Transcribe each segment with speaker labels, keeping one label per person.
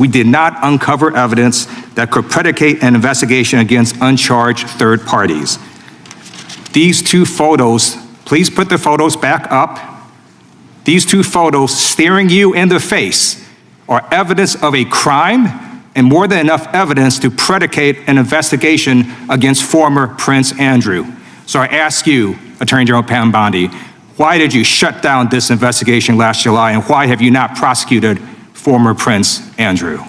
Speaker 1: we did not uncover evidence that could predicate an investigation against uncharged third parties. These two photos, please put the photos back up. These two photos staring you in the face are evidence of a crime and more than enough evidence to predicate an investigation against former Prince Andrew. So I ask you, Attorney General Pam Bondi, why did you shut down this investigation last July, and why have you not prosecuted former Prince Andrew?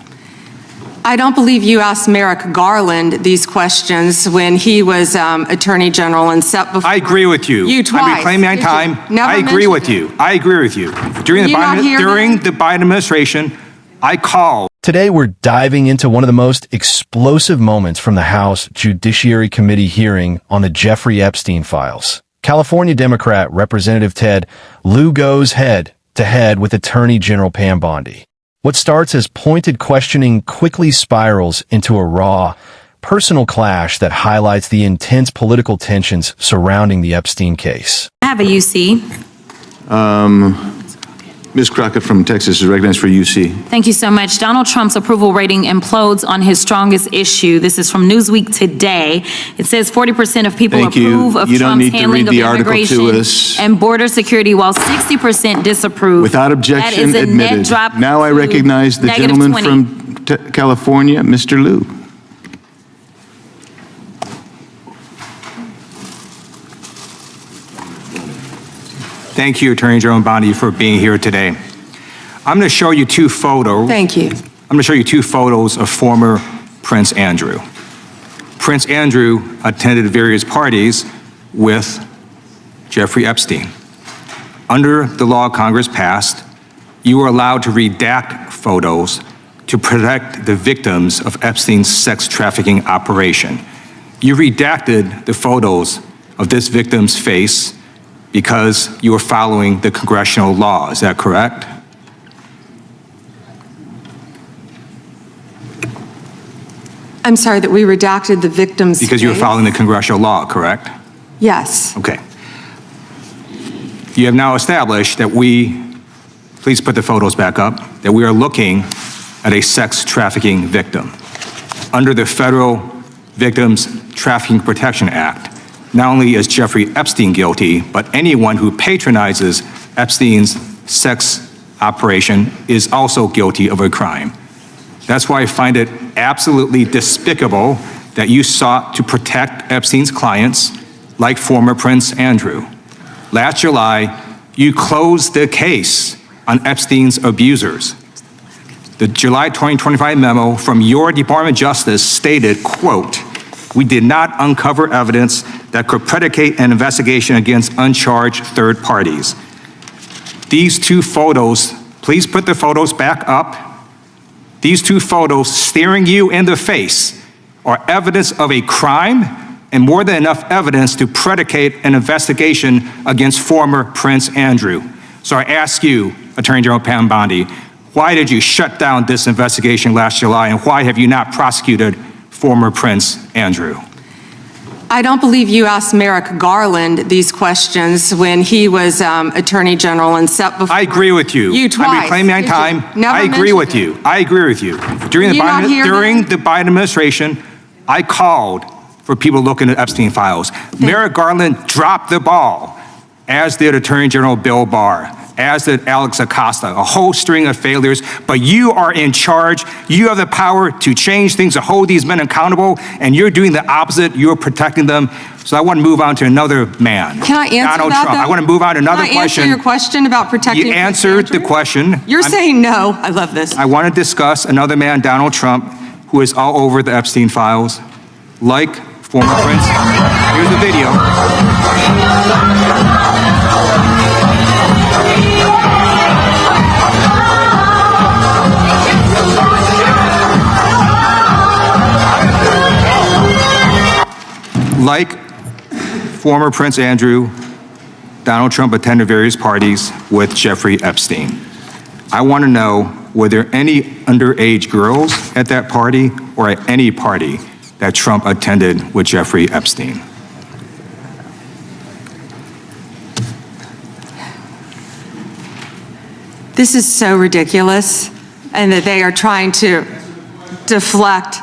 Speaker 2: I don't believe you asked Merrick Garland these questions when he was Attorney General and set before.
Speaker 1: I agree with you.
Speaker 2: You twice.
Speaker 1: I'm reclaiming my time. I agree with you. I agree with you. During the Biden administration, I called.
Speaker 3: Today, we're diving into one of the most explosive moments from the House Judiciary Committee hearing on the Jeffrey Epstein files. California Democrat Representative Ted Lieu goes head-to-head with Attorney General Pam Bondi. What starts as pointed questioning quickly spirals into a raw, personal clash that highlights the intense political tensions surrounding the Epstein case.
Speaker 4: I have a UC.
Speaker 5: Ms. Crockett from Texas is recognized for UC.
Speaker 4: Thank you so much. Donald Trump's approval rating implodes on his strongest issue. This is from Newsweek today. It says 40% of people approve of Trump's handling of immigration and border security, while 60% disapprove.
Speaker 5: Without objection,
Speaker 4: that is a
Speaker 5: admitted.
Speaker 4: net drop.
Speaker 5: Now I recognize the gentleman
Speaker 4: 20.
Speaker 5: from California, Mr. Lieu.
Speaker 1: Thank you, Attorney General Bondi, for being here today. I'm going to show you two photos.
Speaker 2: Thank you.
Speaker 1: I'm going to show you two photos of former Prince Andrew. Prince Andrew attended various parties with Jeffrey Epstein. Under the law Congress passed, you were allowed to redact photos to protect the victims of Epstein's sex trafficking operation. You redacted the photos of this victim's face because you were following the congressional law. Is that correct?
Speaker 2: I'm sorry that we redacted the victim's
Speaker 1: Because you were following the congressional law, correct?
Speaker 2: Yes.
Speaker 1: Okay. You have now established that please put the photos back up, that we are looking at a sex trafficking victim. Under the Federal Victims Trafficking Protection Act, not only is Jeffrey Epstein guilty, but anyone who patronizes Epstein's sex operation is also guilty of a crime. That's why I find it absolutely despicable that you sought to protect Epstein's clients, like former Prince Andrew. Last July, you closed the case on Epstein's abusers. The July 2025 memo from your Department of Justice stated, quote, "We did not uncover evidence that could predicate an investigation against uncharged third parties." These two photos, please put the photos back up. These two photos staring you in the face are evidence of a crime and more than enough evidence to predicate an investigation against former Prince Andrew. So I ask you, Attorney General Pam Bondi, why did you shut down this investigation last July, and why have you not prosecuted former Prince Andrew?
Speaker 2: I don't believe you asked Merrick Garland these questions when he was Attorney General and set before.
Speaker 1: I agree with you.
Speaker 2: You twice.
Speaker 1: I'm reclaiming my time. I agree with you. I agree with you. During the Biden administration, I called for people looking at Epstein files. Merrick Garland dropped the ball, as did Attorney General Bill Barr, as did Alex Acosta, a whole string of failures, but you are in charge. You have the power to change things, to hold these men accountable, and you're doing the opposite. You're protecting them. So I want to move on to another man.
Speaker 2: Can I answer
Speaker 1: Donald
Speaker 2: that,
Speaker 1: Trump.
Speaker 2: though?
Speaker 1: I want to move on to another
Speaker 2: Can I
Speaker 1: question.
Speaker 2: answer your question about protecting
Speaker 1: You answered the question.
Speaker 2: You're saying no. I love this.
Speaker 1: I want to discuss another man, Donald Trump, who is all over the Epstein files, like former Prince. Here's the video. Like former Prince Andrew, Donald Trump attended various parties with Jeffrey Epstein. I want to know, were there any underage girls at that party or at any party that Trump attended with Jeffrey Epstein?
Speaker 2: This is so ridiculous and that they are trying to deflect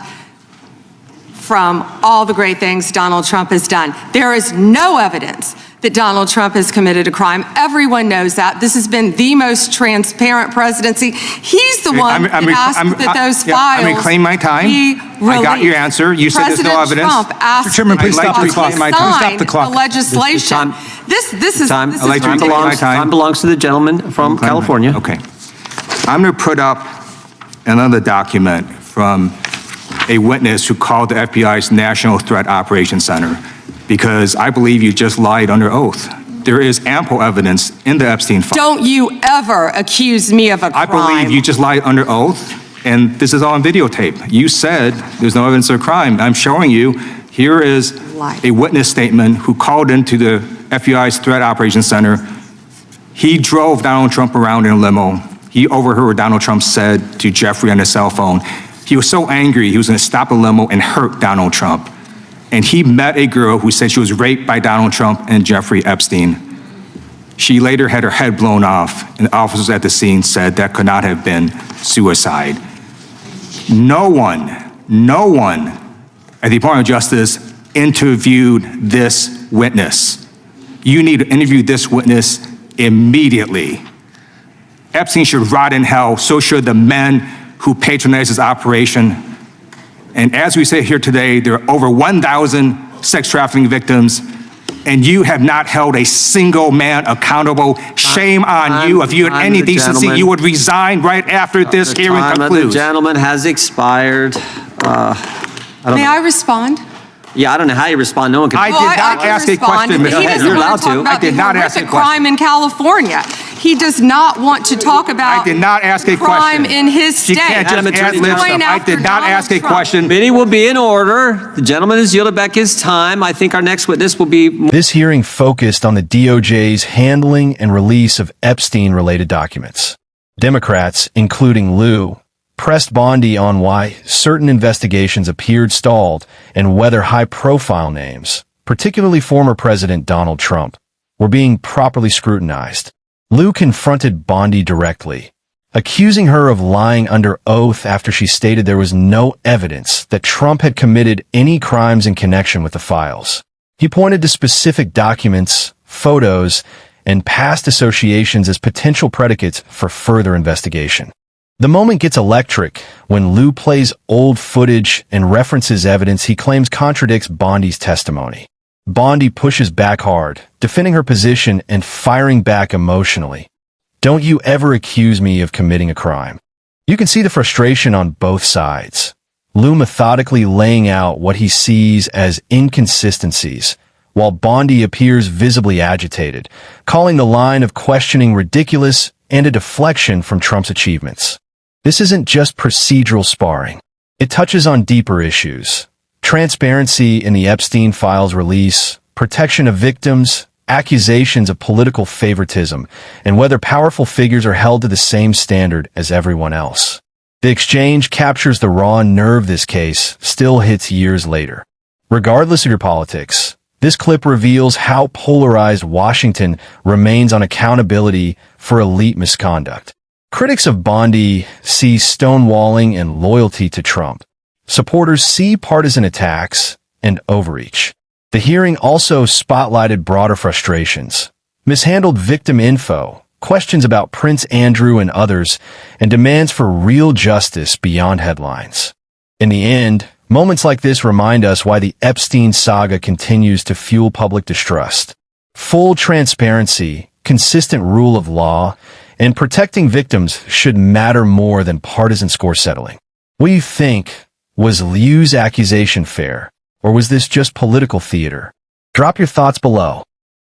Speaker 2: from all the great things Donald Trump has done. There is no evidence that Donald Trump has committed a crime. Everyone knows that. This has been the most transparent presidency. He's the one that asked that those files
Speaker 1: I'm reclaiming my time.
Speaker 2: be released.
Speaker 1: I got your answer. You said there's no evidence.
Speaker 2: President Trump asked
Speaker 1: Mr. Chairman, please
Speaker 2: that
Speaker 1: stop the
Speaker 2: he
Speaker 1: clock. My time.
Speaker 2: sign
Speaker 1: Stop the clock.
Speaker 2: the legislation.
Speaker 6: This
Speaker 2: This is
Speaker 6: time.
Speaker 2: this
Speaker 1: I'd like
Speaker 2: is
Speaker 1: to reclaim my
Speaker 2: ridiculous.
Speaker 1: time.
Speaker 6: Time belongs to the gentleman from California.
Speaker 1: Okay. I'm going to put up another document from a witness who called the FBI's National Threat Operations Center because I believe you just lied under oath. There is ample evidence in the Epstein file.
Speaker 2: Don't you ever accuse me of a
Speaker 1: I
Speaker 2: crime.
Speaker 1: believe you just lied under oath, and this is all on videotape. You said there's no evidence of a crime. I'm showing you, here is a witness statement who called into the FBI's Threat Operations Center. He drove Donald Trump around in a limo. He overheard what Donald Trump said to Jeffrey on his cell phone. He was so angry, he was going to stop a limo and hurt Donald Trump. And he met a girl who said she was raped by Donald Trump and Jeffrey Epstein. She later had her head blown off, and the officers at the scene said that could not have been suicide. No one at the Department of Justice interviewed this witness. You need to interview this witness immediately. Epstein should rot in hell, so should the men who patronized his operation. And as we sit here today, there are over 1,000 sex trafficking victims, and you have not held a single man accountable. Shame on you. If you had any decency, you would resign right after this hearing concludes.
Speaker 6: The gentleman has expired.
Speaker 2: May I respond?
Speaker 6: Yeah, I don't know how you respond. No one can.
Speaker 1: I did not ask a question, Ms.
Speaker 2: He
Speaker 1: Head.
Speaker 2: doesn't
Speaker 6: You're
Speaker 2: want
Speaker 6: allowed
Speaker 2: to talk
Speaker 6: to.
Speaker 2: about
Speaker 1: I did
Speaker 2: the
Speaker 1: not ask a
Speaker 2: horrific
Speaker 1: question.
Speaker 2: crime in California. He does not want to talk about
Speaker 1: I did not ask a
Speaker 2: crime
Speaker 1: question.
Speaker 2: in his
Speaker 1: She
Speaker 2: state.
Speaker 1: can't just
Speaker 6: Madam Attorney
Speaker 1: ad-lib
Speaker 6: General.
Speaker 1: stuff. I did not ask a question.
Speaker 6: Meeting will be in order. The gentleman has yielded back his time. I think our next witness will be.
Speaker 3: This hearing focused on the DOJ's handling and release of Epstein-related documents. Democrats, including LIEU, pressed Bondi on why certain investigations appeared stalled and whether high-profile names, particularly former President Donald Trump, were being properly scrutinized. LIEU confronted Bondi directly, accusing her of lying under oath after she stated there was no evidence that Trump had committed any crimes in connection with the files. He pointed to specific documents, photos, and past associations as potential predicates for further investigation. The moment gets electric when LIEU plays old footage and references evidence he claims contradicts Bondi's testimony. Bondi pushes back hard, defending her position and firing back emotionally. Don't you ever accuse me of committing a crime. You can see the frustration on both sides. LIEU methodically laying out what he sees as inconsistencies, while Bondi appears visibly agitated, calling the line of questioning ridiculous and a deflection from Trump's achievements. This isn't just procedural sparring. It touches on deeper issues. Transparency in the Epstein files release, protection of victims, accusations of political favoritism, and whether powerful figures are held to the same standard as everyone else. The exchange captures the raw nerve this case still hits years later. Regardless of your politics, this clip reveals how polarized Washington remains on accountability for elite misconduct. Critics of Bondi see stonewalling and loyalty to Trump. Supporters see partisan attacks and overreach. The hearing also spotlighted broader frustrations, mishandled victim info, questions about Prince Andrew and others, and demands for real justice beyond headlines. In the end, moments like this remind us why the Epstein saga continues to fuel public distrust. Full transparency, consistent rule of law, and protecting victims should matter more than partisan score settling. What do you think? Was LIEU's accusation fair, or was this just political theater? Drop your thoughts below.